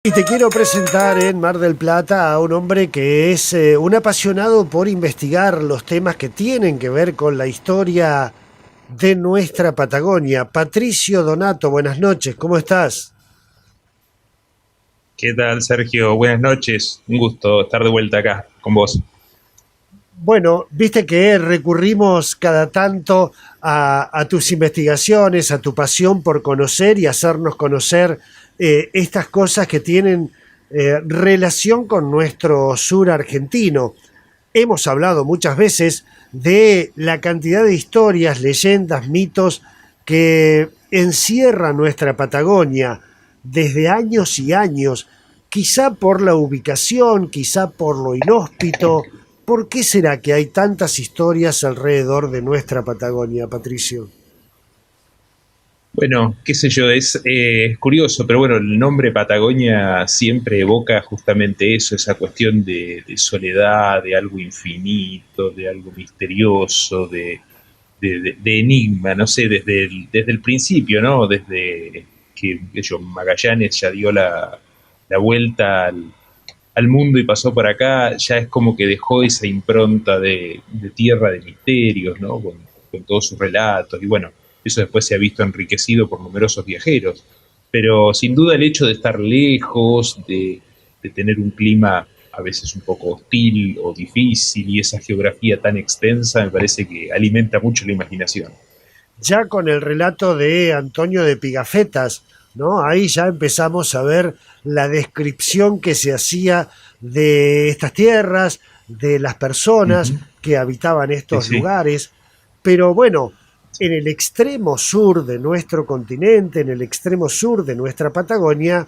Y te quiero presentar en Mar del Plata a un hombre que es un apasionado por investigar los temas que tienen que ver con la historia de nuestra Patagonia. Patricio Donato, buenas noches, ¿cómo estás? ¿Qué tal, Sergio? Buenas noches. Un gusto estar de vuelta acá con vos. Bueno, viste que recurrimos cada tanto a tus investigaciones, a tu pasión por conocer y hacernos conocer estas cosas que tienen relación con nuestro sur argentino. Hemos hablado muchas veces de la cantidad de historias, leyendas, mitos que encierra nuestra Patagonia desde años y años, quizá por la ubicación, quizá por lo inhóspito. ¿Por qué será que hay tantas historias alrededor de nuestra Patagonia, Patricio? Bueno, qué sé yo, es curioso, pero bueno, el nombre Patagonia siempre evoca justamente eso, esa cuestión de soledad, de algo infinito, de algo misterioso, de enigma, no sé, desde el principio, ¿no? Desde que yo, Magallanes ya dio la vuelta al mundo y pasó por acá, ya es como que dejó esa impronta de tierra de misterios, ¿no? Con todos sus relatos, y bueno, eso después se ha visto enriquecido por numerosos viajeros. Pero sin duda el hecho de estar lejos, de tener un clima a veces un poco hostil o difícil y esa geografía tan extensa me parece que alimenta mucho la imaginación. Ya con el relato de Antonio de Pigafettas, ¿no? Ahí ya empezamos a ver la descripción que se hacía de estas tierras, de las personas Ujú. que habitaban Sí, estos sí. lugares. Pero bueno, en el extremo sur de nuestro continente, en el extremo sur de nuestra Patagonia,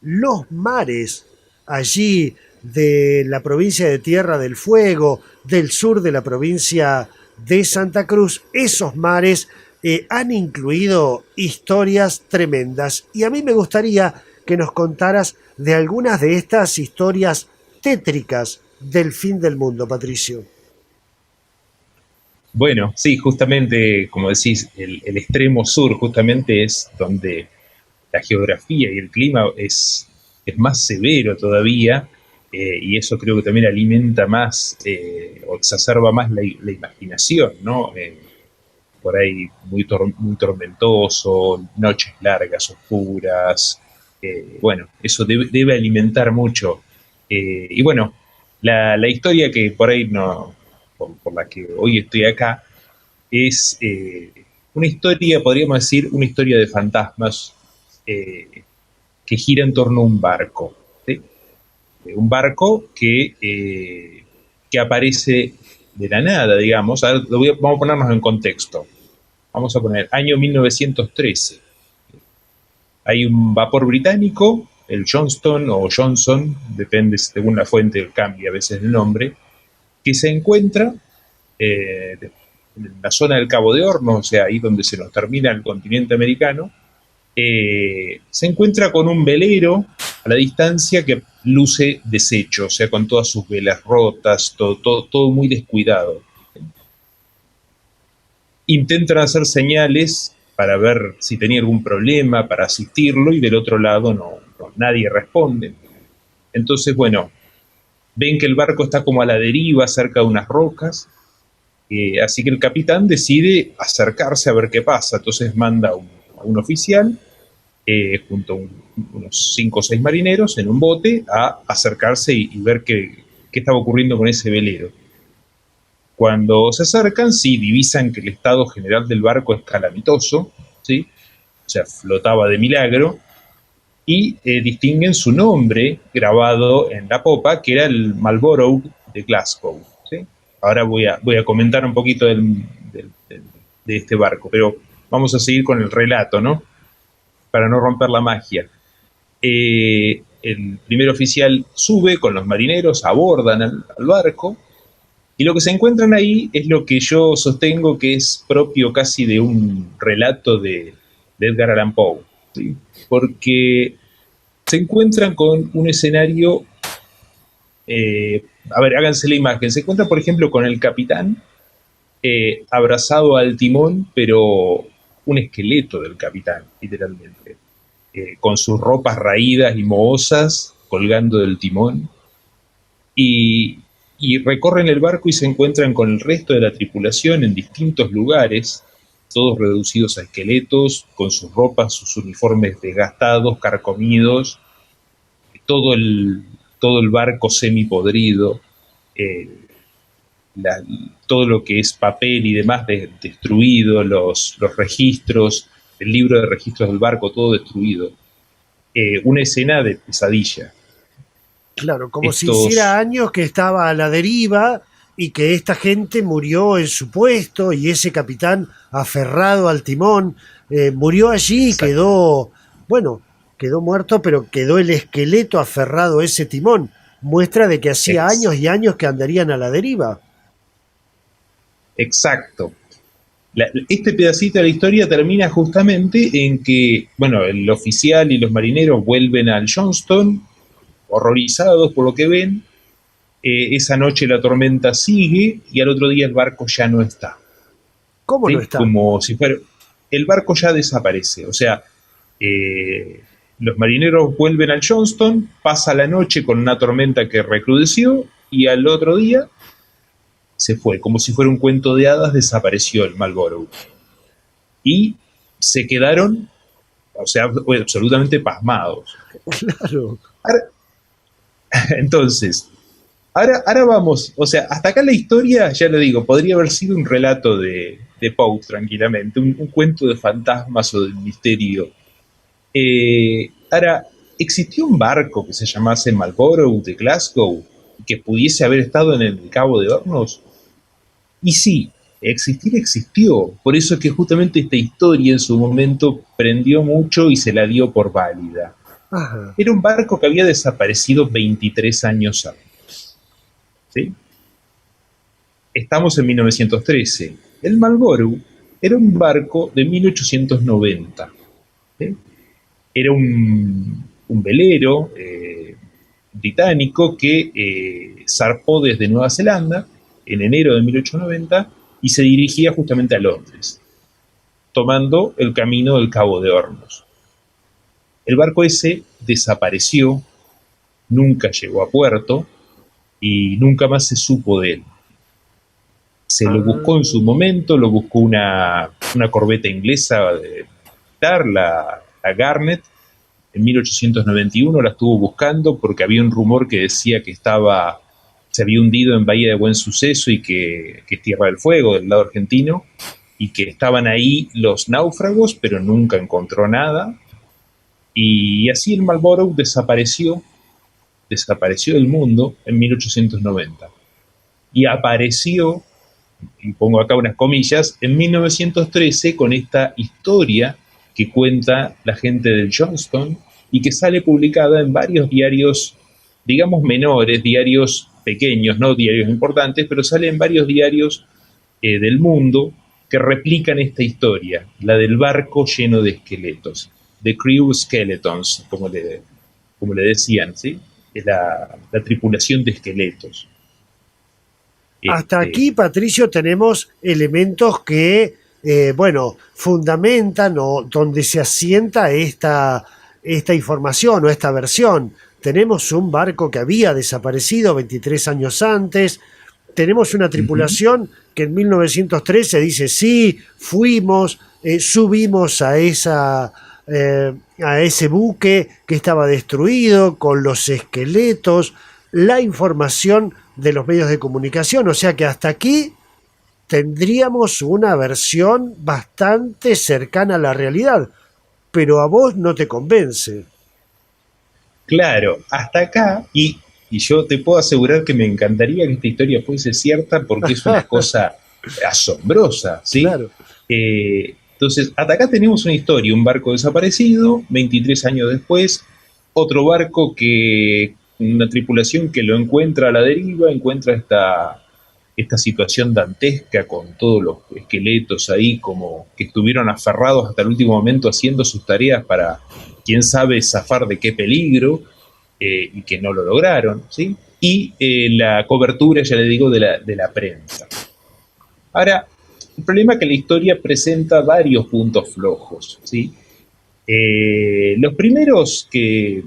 los mares allí de la provincia de Tierra del Fuego, del sur de la provincia de Santa Cruz, esos mares han incluido historias tremendas. Y a mí me gustaría que nos contaras de algunas de estas historias tétricas del fin del mundo, Patricio. Bueno, sí, justamente, como decís, el extremo sur justamente es donde la geografía y el clima es más severo todavía, y eso creo que también alimenta más o exacerba más la imaginación, ¿no? Por ahí muy tormentoso, noches largas, oscuras, bueno, eso debe alimentar mucho. Y bueno, la historia que por ahí no, por la que hoy estoy acá, es una historia, podríamos decir, una historia de fantasmas que gira en torno a un barco. ¿Sí? Un barco que aparece de la nada, digamos. A ver, vamos a ponernos en contexto. Vamos a poner año 1913. Hay un vapor británico, el Johnston o Johnson, depende según la fuente, cambia a veces el nombre, que se encuentra en la zona del Cabo de Hornos, o sea, ahí donde se nos termina el continente americano, se encuentra con un velero a la distancia que luce deshecho, o sea, con todas sus velas rotas, todo muy descuidado. Intentan hacer señales para ver si tenía algún problema, para asistirlo, y del otro lado nadie responde. Entonces, bueno, ven que el barco está como a la deriva cerca de unas rocas, así que el capitán decide acercarse a ver qué pasa. Entonces manda a un oficial junto a unos 5 o 6 marineros en un bote a acercarse y ver qué estaba ocurriendo con ese velero. Cuando se acercan, sí, divisan que el estado general del barco es calamitoso, ¿sí? O sea, flotaba de milagro, y distinguen su nombre grabado en la popa, que era el Marlborough de Glasgow. ¿Sí? Ahora voy a comentar un poquito de este barco, pero vamos a seguir con el relato, ¿no? Para no romper la magia. El primer oficial sube con los marineros, abordan al barco, y lo que se encuentran ahí es lo que yo sostengo que es propio casi de un relato de Edgar Allan Poe, ¿sí? Porque se encuentran con un escenario, a ver, háganse la imagen, se encuentran por ejemplo con el capitán abrazado al timón, pero un esqueleto del capitán, literalmente. con sus ropas raídas y mohosas, colgando del timón, y, y recorren el barco y se encuentran con el resto de la tripulación en distintos lugares, todos reducidos a esqueletos, con sus ropas, sus uniformes desgastados, carcomidos, todo el, todo el barco semipodrido, eh, la, todo lo que es papel y demás destruido, los registros, el libro de registros del barco, todo destruido. Una escena de pesadilla. Claro, como si hiciera Estos, años que estaba a la deriva y que esta gente murió en su puesto y ese capitán aferrado al timón murió allí y exacto, quedó, bueno, quedó muerto, pero quedó el esqueleto aferrado a ese timón. Muestra de que hacía años ex, y años que andarían a la deriva. exacto. Este pedacito de la historia termina justamente en que, bueno, el oficial y los marineros vuelven al Johnston, horrorizados por lo que ven. Esa noche la tormenta sigue y al otro día el barco ya no está. ¿Cómo no ¿Sí? está? Como si fuera... El barco ya desaparece. O sea, eh, los marineros vuelven al Johnston, pasa la noche con una tormenta que recrudeció y al otro día se fue. Como si fuera un cuento de hadas, desapareció el Marlborough. Y se quedaron, o sea, absolutamente pasmados. Claro. Ahora, entonces, ahora vamos, o sea, hasta acá la historia, ya lo digo, podría haber sido un relato de Poe tranquilamente, un cuento de fantasmas o de misterio. Ahora, ¿existió un barco que se llamase Marlborough de Glasgow que pudiese haber estado en el Cabo de Hornos? Y sí, existir existió. Por eso es que justamente esta historia en su momento prendió mucho y se la dio por válida. Ajá. Era un barco que había desaparecido 23 años antes. ¿Sí? Estamos en 1913. El Marlborough era un barco de 1890. ¿Sí? Era un velero británico que zarpó desde Nueva Zelanda en enero de 1890 y se dirigía justamente a Londres, tomando el camino del Cabo de Hornos. El barco ese desapareció, nunca llegó a puerto y nunca más se supo de él. Se lo buscó en su Ah, momento, lo buscó una corbeta inglesa la Garnet, en 1891 la estuvo buscando porque había un rumor que decía que se había hundido en Bahía de Buen Suceso y que es Tierra del Fuego, del lado argentino, y que estaban ahí los náufragos, pero nunca encontró nada. Y así el Marlborough desapareció del mundo en 1890. Y apareció, y pongo acá unas comillas, en 1913 con esta historia que cuenta la gente del Johnston y que sale publicada en varios diarios, digamos menores, diarios pequeños, no diarios importantes, pero sale en varios diarios del mundo que replican esta historia, la del barco lleno de esqueletos, The Crew Skeletons, como le decían, ¿sí? Es la tripulación de esqueletos. hasta aquí, Este, Patricio, tenemos elementos que, bueno, fundamentan o donde se asienta esta información o esta versión. Tenemos un barco que había desaparecido 23 años antes. Tenemos una uh-huh. tripulación que en 1913 dice, sí, fuimos, subimos a ese buque que estaba destruido con los esqueletos, la información de los medios de comunicación. O sea que hasta aquí tendríamos una versión bastante cercana a la realidad, pero a vos no te convence. Claro, hasta acá, y yo te puedo asegurar que me encantaría que esta historia fuese cierta porque es una cosa asombrosa, ¿sí? Claro. Entonces, hasta acá tenemos una historia, un barco desaparecido, 23 años después, otro barco una tripulación que lo encuentra a la deriva, encuentra esta situación dantesca con todos los esqueletos ahí como que estuvieron aferrados hasta el último momento haciendo sus tareas para quién sabe zafar de qué peligro y que no lo lograron, ¿sí? Y la cobertura, ya le digo, de la prensa. Ahora, el problema es que la historia presenta varios puntos flojos, ¿sí? Los primeros que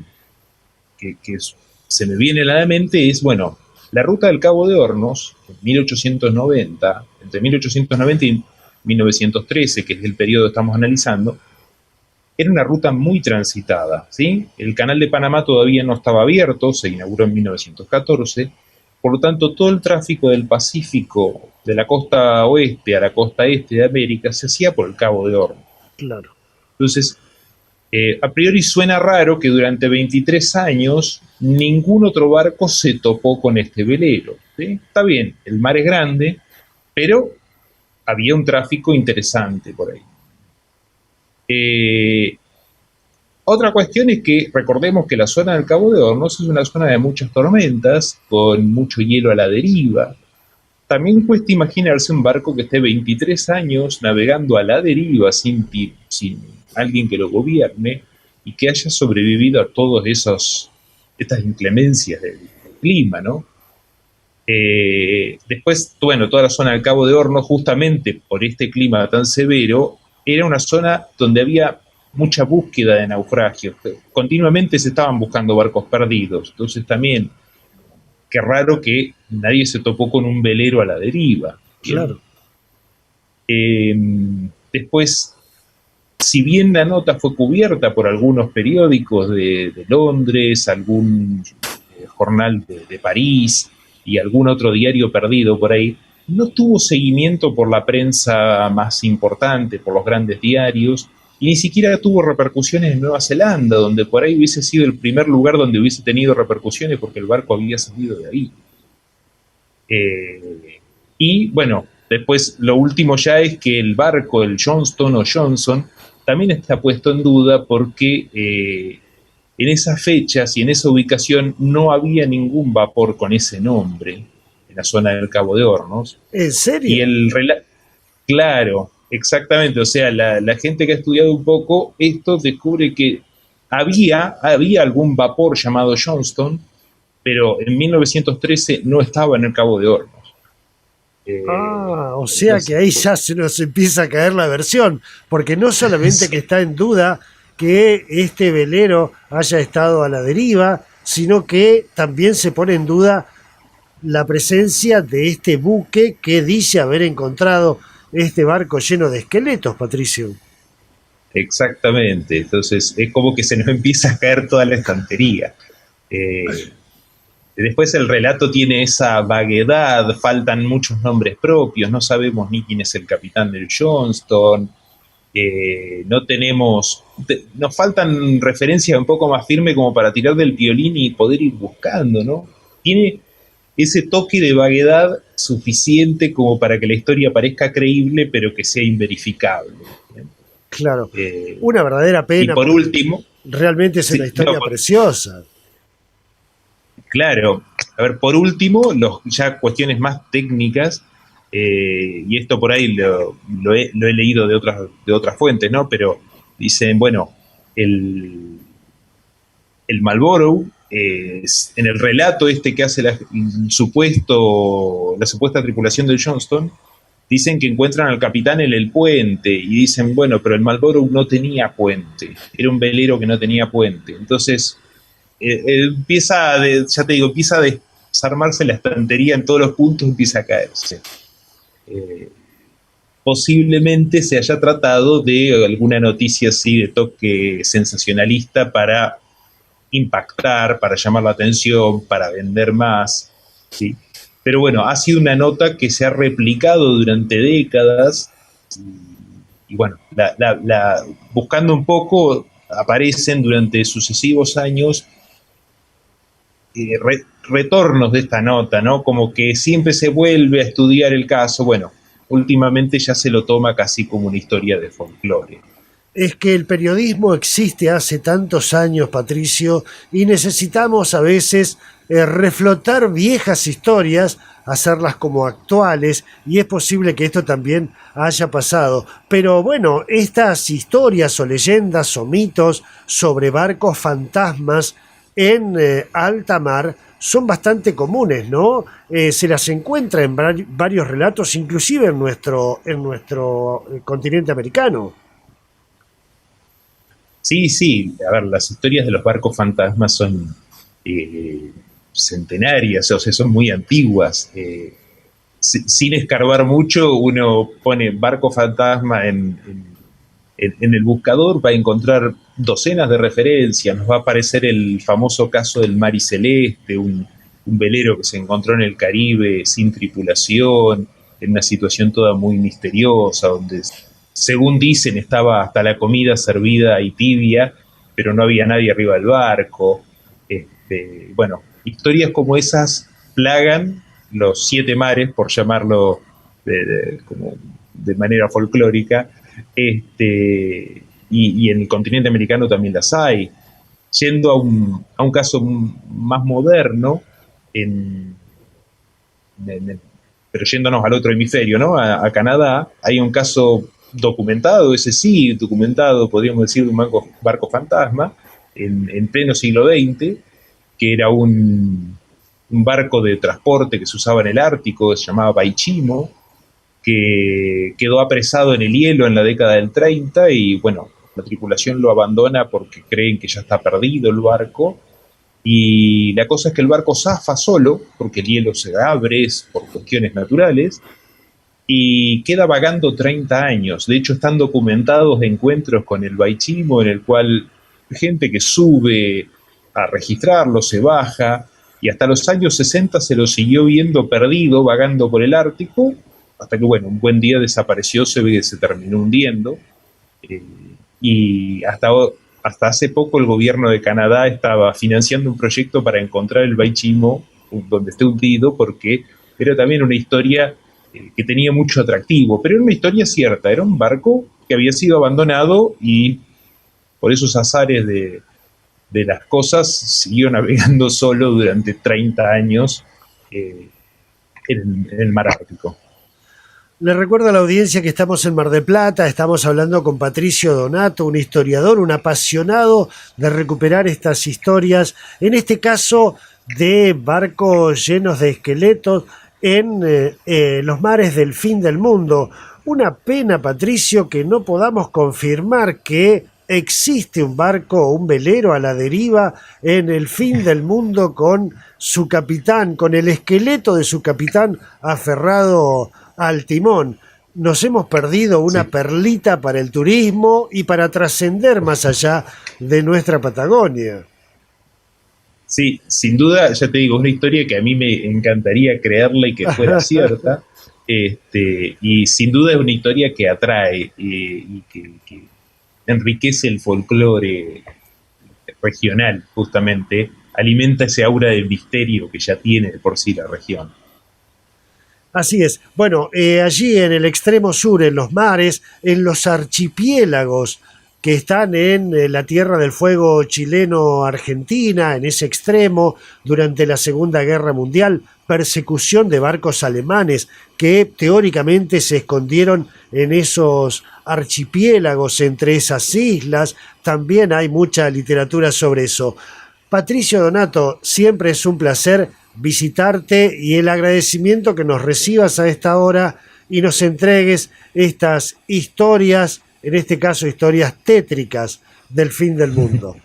se me vienen a la mente es, bueno, la ruta del Cabo de Hornos, en 1890, entre 1890 y 1913, que es el periodo que estamos analizando, era una ruta muy transitada, ¿sí? El canal de Panamá todavía no estaba abierto, se inauguró en 1914, por lo tanto todo el tráfico del Pacífico, de la costa oeste a la costa este de América, se hacía por el Cabo de Hornos. Claro. Entonces, a priori suena raro que durante 23 años ningún otro barco se topó con este velero, ¿sí? Está bien, el mar es grande, pero había un tráfico interesante por ahí. Otra cuestión es que recordemos que la zona del Cabo de Hornos es una zona de muchas tormentas, con mucho hielo a la deriva. También cuesta imaginarse un barco que esté 23 años navegando a la deriva sin alguien que lo gobierne y que haya sobrevivido a todas estas inclemencias del clima, ¿no? Después, bueno, toda la zona del Cabo de Hornos, justamente por este clima tan severo, era una zona donde había mucha búsqueda de naufragios. Continuamente se estaban buscando barcos perdidos. Entonces también, qué raro que nadie se topó con un velero a la deriva. Claro. Después, si bien la nota fue cubierta por algunos periódicos de Londres, algún jornal de París y algún otro diario perdido por ahí, no tuvo seguimiento por la prensa más importante, por los grandes diarios, y ni siquiera tuvo repercusiones en Nueva Zelanda, donde por ahí hubiese sido el primer lugar donde hubiese tenido repercusiones porque el barco había salido de ahí. Y bueno, después lo último ya es que el barco, el Johnston o Johnson, también está puesto en duda porque en esas fechas y en esa ubicación no había ningún vapor con ese nombre en la zona del Cabo de Hornos. ¿En serio? Y el relato, claro, exactamente, o sea, la gente que ha estudiado un poco esto descubre que había algún vapor llamado Johnston, pero en 1913 no estaba en el Cabo de Hornos. O sea Entonces, que ahí ya se nos empieza a caer la versión, porque no solamente que está en duda que este velero haya estado a la deriva, sino que también se pone en duda la presencia de este buque que dice haber encontrado este barco lleno de esqueletos, Patricio. exactamente, entonces es como que se nos empieza a caer toda la estantería. Después el relato tiene esa vaguedad, faltan muchos nombres propios, no sabemos ni quién es el capitán del Johnston, no tenemos, nos faltan referencias un poco más firmes como para tirar del violín y poder ir buscando, ¿no? Tiene ese toque de vaguedad suficiente como para que la historia parezca creíble, pero que sea inverificable. Claro, una verdadera Y pena. por último, Realmente es sí, una historia no, preciosa. claro, a ver, por último, ya cuestiones más técnicas, y esto por ahí lo he leído de otras fuentes, ¿no? Pero dicen, bueno, el Marlborough, en el relato este que hace la supuesta tripulación del Johnston, dicen que encuentran al capitán en el puente y dicen, bueno, pero el Marlborough no tenía puente, era un velero que no tenía puente. Entonces, empieza a desarmarse la estantería en todos los puntos, empieza a caerse. Posiblemente se haya tratado de alguna noticia así de toque sensacionalista para impactar, para llamar la atención, para vender más, ¿sí? Pero bueno, ha sido una nota que se ha replicado durante décadas y bueno, buscando un poco, aparecen durante sucesivos años retornos de esta nota, ¿no? Como que siempre se vuelve a estudiar el caso. Bueno, últimamente ya se lo toma casi como una historia de folclore. Es que el periodismo existe hace tantos años, Patricio, y necesitamos a veces reflotar viejas historias, hacerlas como actuales, y es posible que esto también haya pasado. Pero bueno, estas historias o leyendas o mitos sobre barcos fantasmas en alta mar son bastante comunes, ¿no? Se las encuentra en varios relatos, inclusive en nuestro continente americano. Sí, sí, a ver, las historias de los barcos fantasmas son centenarias, o sea, son muy antiguas. Sin escarbar mucho, uno pone barco fantasma en el buscador, va a encontrar docenas de referencias, nos va a aparecer el famoso caso del Mari Celeste, un velero que se encontró en el Caribe sin tripulación, en una situación toda muy misteriosa, donde según dicen estaba hasta la comida servida y tibia, pero no había nadie arriba del barco. Bueno, historias como esas plagan los siete mares, por llamarlo como de manera folclórica, y en el continente americano también las hay. Yendo a un caso más moderno, en, pero yéndonos al otro hemisferio, ¿no? A Canadá, hay un caso documentado, ese sí, documentado, podríamos decir, de un barco fantasma, en pleno siglo XX, que era un barco de transporte que se usaba en el Ártico, se llamaba Baichimo, que quedó apresado en el hielo en la década del 30 y bueno, la tripulación lo abandona porque creen que ya está perdido el barco. Y la cosa es que el barco zafa solo, porque el hielo se abre, es por cuestiones naturales, y queda vagando 30 años. De hecho, están documentados encuentros con el Baichimo, en el cual gente que sube a registrarlo, se baja, y hasta los años 60 se lo siguió viendo perdido, vagando por el Ártico, hasta que, bueno, un buen día desapareció, se ve que se terminó hundiendo. Eh, y hasta hace poco el gobierno de Canadá estaba financiando un proyecto para encontrar el Baichimo donde esté hundido, porque era también una historia que tenía mucho atractivo, pero era una historia cierta, era un barco que había sido abandonado y por esos azares de las cosas siguió navegando solo durante 30 años eh, en el mar Ártico. Le recuerdo a la audiencia que estamos en Mar del Plata, estamos hablando con Patricio Donato, un historiador, un apasionado de recuperar estas historias, en este caso de barcos llenos de esqueletos en los mares del fin del mundo. Una pena, Patricio, que no podamos confirmar que existe un barco o un velero a la deriva en el fin del mundo con su capitán, con el esqueleto de su capitán aferrado al timón. Nos hemos perdido una Sí. perlita para el turismo y para trascender más allá de nuestra Patagonia. Sí, sin duda, ya te digo, es una historia que a mí me encantaría creerla y que fuera cierta. Y sin duda es una historia que atrae y que enriquece el folclore regional, justamente, alimenta ese aura de misterio que ya tiene de por sí la región. Así es. Bueno, allí en el extremo sur, en los mares, en los archipiélagos que están en la Tierra del Fuego chileno-argentina, en ese extremo, durante la Segunda Guerra Mundial, persecución de barcos alemanes que teóricamente se escondieron en esos archipiélagos, entre esas islas. También hay mucha literatura sobre eso. Patricio Donato, siempre es un placer visitarte y el agradecimiento que nos recibas a esta hora y nos entregues estas historias, en este caso historias tétricas del fin del mundo.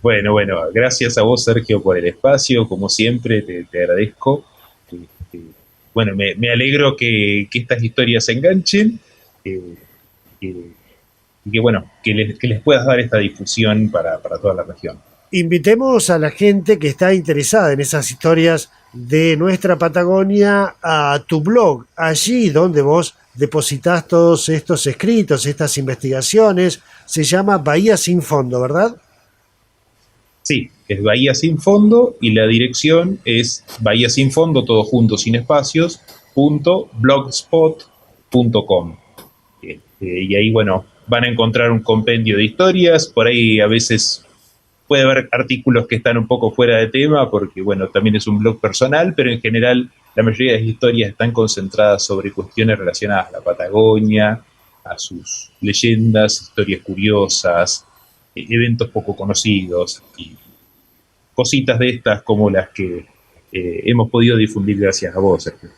Bueno, gracias a vos, Sergio, por el espacio, como siempre, te agradezco. Este, bueno, me alegro que estas historias se enganchen eh, que- y que, bueno, que les puedas dar esta difusión para toda la región. Invitemos a la gente que está interesada en esas historias de nuestra Patagonia a tu blog, allí donde vos depositas todos estos escritos, estas investigaciones. Se llama Bahía Sin Fondo, ¿verdad? Sí, es Bahía Sin Fondo y la dirección es Bahía Sin Fondo, todo junto, sin espacios, .blogspot.com. Y ahí, bueno, van a encontrar un compendio de historias, por ahí a veces puede haber artículos que están un poco fuera de tema, porque, bueno, también es un blog personal, pero en general la mayoría de las historias están concentradas sobre cuestiones relacionadas a la Patagonia, a sus leyendas, historias curiosas, eventos poco conocidos y cositas de estas como las que hemos podido difundir gracias a vos, Sergio.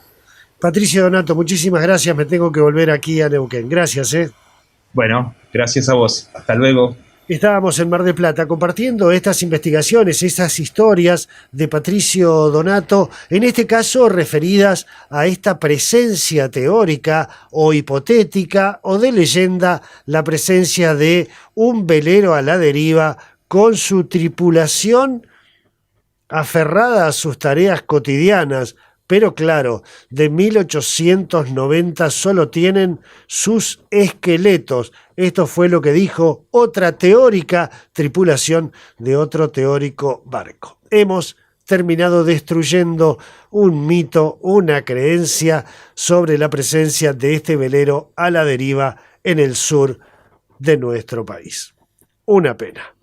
Patricio Donato, muchísimas gracias. Me tengo que volver aquí a Neuquén. Gracias, ¿eh? Bueno, gracias a vos. Hasta luego. Estábamos en Mar del Plata compartiendo estas investigaciones, estas historias de Patricio Donato, en este caso referidas a esta presencia teórica o hipotética o de leyenda, la presencia de un velero a la deriva con su tripulación aferrada a sus tareas cotidianas, pero claro, de 1890 solo tienen sus esqueletos. Esto fue lo que dijo otra teórica tripulación de otro teórico barco. Hemos terminado destruyendo un mito, una creencia sobre la presencia de este velero a la deriva en el sur de nuestro país. Una pena.